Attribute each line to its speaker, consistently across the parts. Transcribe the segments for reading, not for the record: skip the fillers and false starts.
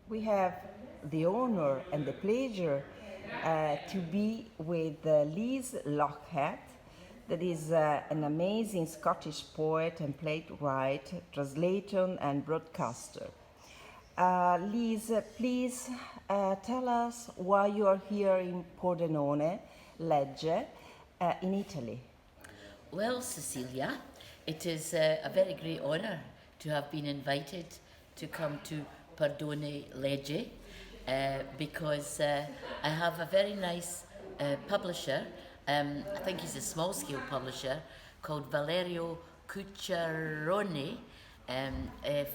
Speaker 1: We have the honor and the pleasure to be with Liz Lochhead, that is an amazing Scottish poet and playwright, translator, and broadcaster. Liz, please tell us why you are here in Pordenonelegge, in Italy.
Speaker 2: Well, Cecilia, it is a very great honour to have been invited to come to Pordenonelegge because I have a very nice publisher. I think he's a small-scale publisher called Valerio Cucciarone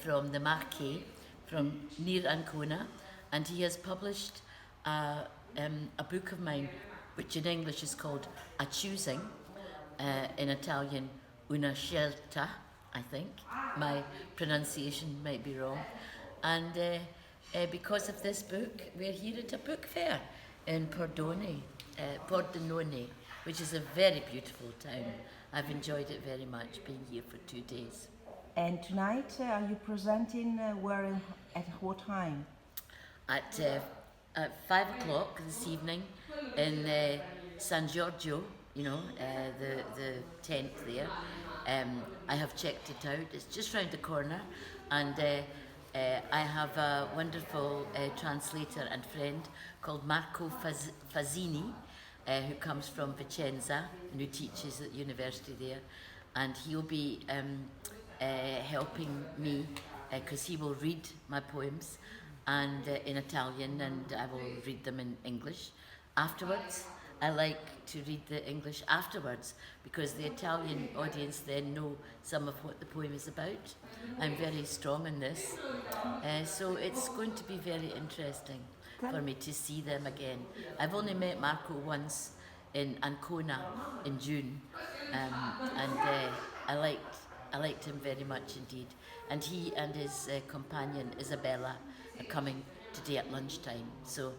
Speaker 2: from the Marche, from near Ancona, and he has published a book of mine, which in English is called A Choosing, in Italian una scelta, I think. My pronunciation might be wrong. And because of this book, we're here at a book fair in Pordenone, which is a very beautiful town. I've enjoyed it very much, being here for 2 days.
Speaker 1: And tonight, are you presenting where and at what time?
Speaker 2: At 5 o'clock this evening in San Giorgio, the tent there. I have checked it out. It's just round the corner, and I have a wonderful translator and friend called Marco Fazzini, who comes from Vicenza and who teaches at the university there, and he'll be helping me because he will read my poems and in Italian, and I will read them in English afterwards. I like to read the English afterwards because the Italian audience then know some of what the poem is about. I'm very strong in this, so it's going to be very interesting for me to see them again. I've only met Marco once in Ancona in June, and I liked him very much indeed. And he and his companion Isabella are coming today at lunchtime, so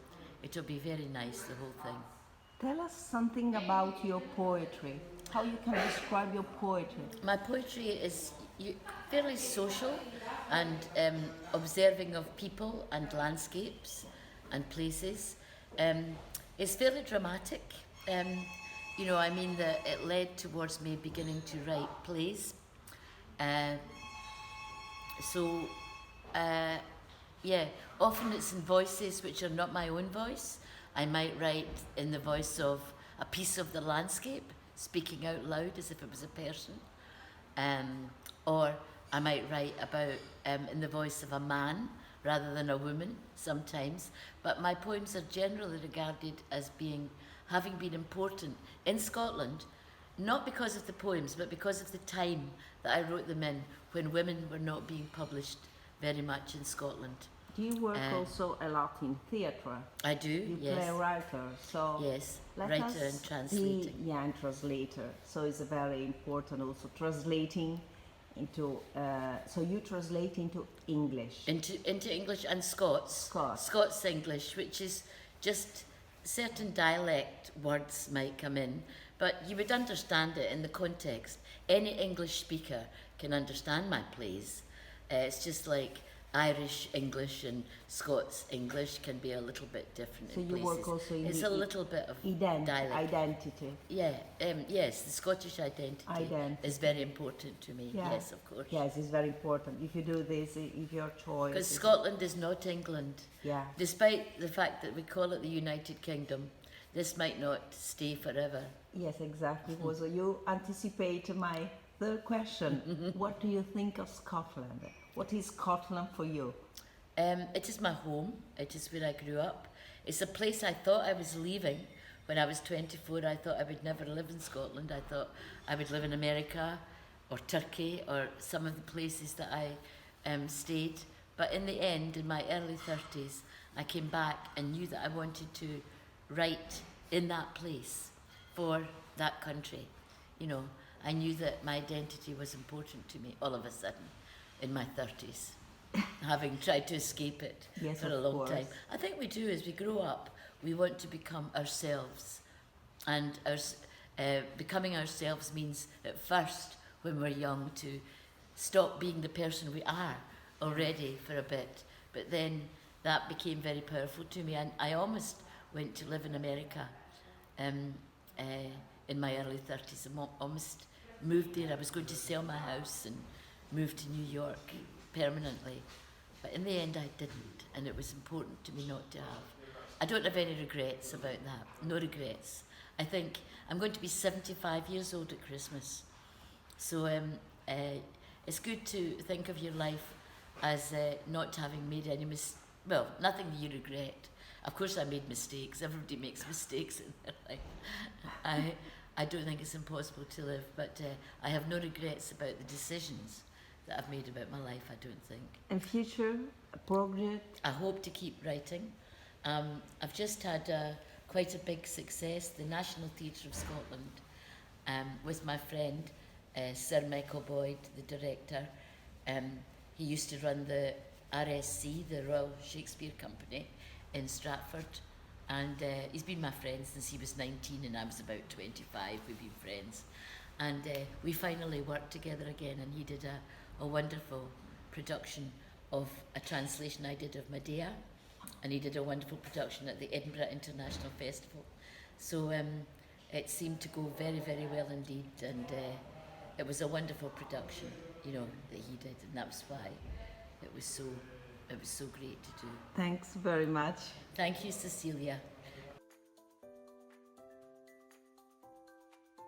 Speaker 2: it'll be very nice, the whole thing.
Speaker 1: Tell us something about your poetry. How you can describe your poetry?
Speaker 2: My poetry is fairly social and observing of people and landscapes and places. It's fairly dramatic. That it led towards me beginning to write plays. Often it's in voices which are not my own voice. I might write in the voice of a piece of the landscape, speaking out loud as if it was a person. Or I might write about in the voice of a man rather than a woman sometimes. But my poems are generally regarded as having been important in Scotland, not because of the poems, but because of the time that I wrote them in, when women were not being published very much in Scotland.
Speaker 1: Do you work also a lot in theatre?
Speaker 2: I do,
Speaker 1: you
Speaker 2: yes.
Speaker 1: You play a writer, so...
Speaker 2: Yes, writer and translator.
Speaker 1: And translator. So it's very important also translating into... so you translate into English?
Speaker 2: Into English and Scots. Scots English, which is just certain dialect words might come in, but you would understand it in the context. Any English speaker can understand my plays. It's just like Irish English and Scots English can be a little bit different in places.
Speaker 1: So you work also in
Speaker 2: it's a little bit of dialect.
Speaker 1: Identity.
Speaker 2: Yeah, yes, the Scottish identity is very important to me. Yeah. Yes, of course.
Speaker 1: Yes, it's very important. If you do this, if your choice...
Speaker 2: Because Scotland is not England.
Speaker 1: Yeah.
Speaker 2: Despite the fact that we call it the United Kingdom, this might not stay forever.
Speaker 1: Yes, exactly. So you anticipate my third question. What do you think of Scotland? What is Scotland for you?
Speaker 2: It is my home. It is where I grew up. It's a place I thought I was leaving when I was 24. I thought I would never live in Scotland. I thought I would live in America or Turkey or some of the places that I stayed. But in the end, in my early 30s, I came back and knew that I wanted to write in that place for that country. I knew that my identity was important to me all of a sudden. In my 30s, having tried to escape it for a long time. I think we do, as we grow up, we want to become ourselves. And becoming ourselves means, at first, when we're young, to stop being the person we are already for a bit. But then, that became very powerful to me, and I almost went to live in America in my early 30s. I almost moved there. I was going to sell my house and move to New York permanently, but in the end I didn't, and it was important to me not to have. I don't have any regrets about that, no regrets. I think I'm going to be 75 years old at Christmas, so it's good to think of your life as not having made any well, nothing that you regret. Of course I made mistakes, everybody makes mistakes in their life. I don't think it's impossible to live, but I have no regrets about the decisions that I've made about my life, I don't think.
Speaker 1: And future project?
Speaker 2: I hope to keep writing. I've just had quite a big success, the National Theatre of Scotland, with my friend Sir Michael Boyd, the director. He used to run the RSC, the Royal Shakespeare Company, in Stratford, and he's been my friend since he was 19 and I was about 25. We've been friends, and we finally worked together again, and he did a wonderful production of a translation I did of Medea, and he did a wonderful production at the Edinburgh International Festival. So it seemed to go very, very well indeed, and it was a wonderful production, you know, that he did, and that was why it was so great to do.
Speaker 1: Thanks very much.
Speaker 2: Thank you, Cecilia.